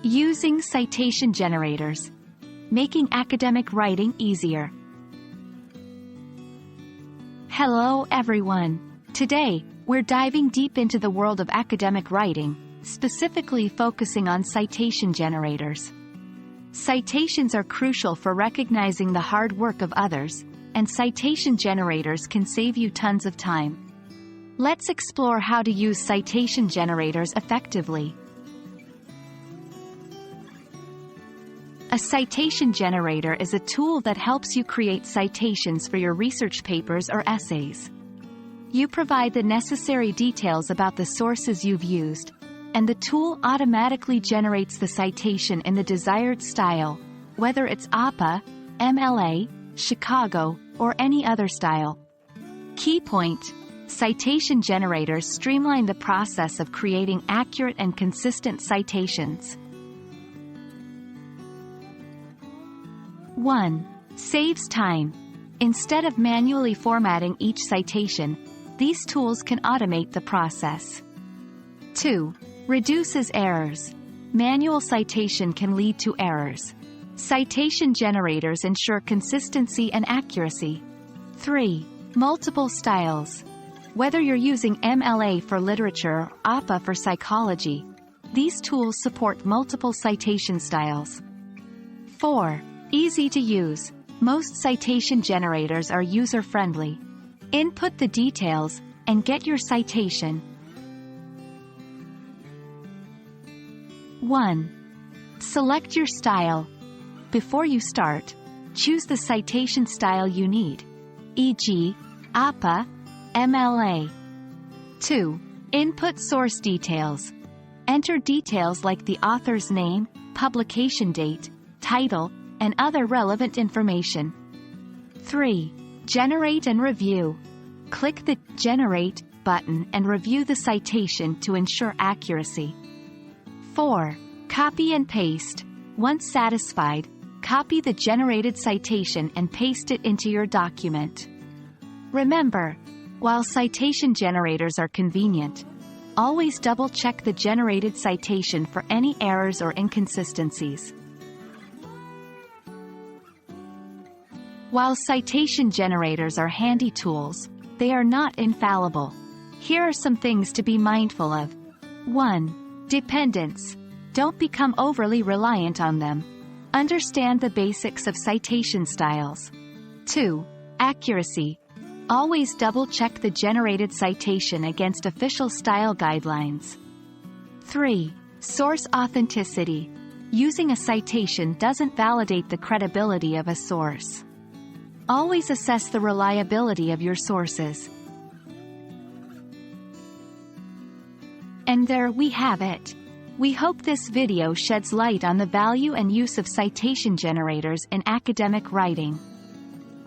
Using citation generators. Making academic writing easier. Hello everyone. Today, we're diving deep into the world of academic writing, specifically focusing on citation generators. Citations are crucial for recognizing the hard work of others, and citation generators can save you tons of time. Let's explore how to use citation generators effectively. A citation generator is a tool that helps you create citations for your research papers or essays. You provide the necessary details about the sources you've used, and the tool automatically generates the citation in the desired style, whether it's APA, MLA, Chicago, or any other style. Key point: citation generators streamline the process of creating accurate and consistent citations. 1. Saves time. Instead of manually formatting each citation, these tools can automate the process. 2. Reduces errors. Manual citation can lead to errors. Citation generators ensure consistency and accuracy. 3. Multiple styles. Whether you're using MLA for literature or APA for psychology, these tools support multiple citation styles. 4. Easy to use. Most citation generators are user-friendly. Input the details, and get your citation. 1. Select your style. Before you start, choose the citation style you need, e.g., APA, MLA. 2. Input source details. Enter details like the author's name, publication date, title, and other relevant information. 3. Generate and review. Click the Generate button and review the citation to ensure accuracy. 4. Copy and paste. Once satisfied, copy the generated citation and paste it into your document. Remember, while citation generators are convenient, always double-check the generated citation for any errors or inconsistencies. While citation generators are handy tools, they are not infallible. Here are some things to be mindful of. 1. Dependence. Don't become overly reliant on them. Understand the basics of citation styles. 2. Accuracy. Always double-check the generated citation against official style guidelines. 3. Source authenticity. Using a citation doesn't validate the credibility of a source. Always assess the reliability of your sources. And there we have it. We hope this video sheds light on the value and use of citation generators in academic writing.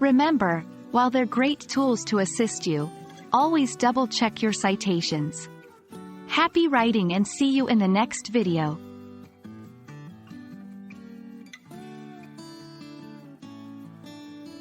Remember, while they're great tools to assist you, always double-check your citations. Happy writing and see you in the next video.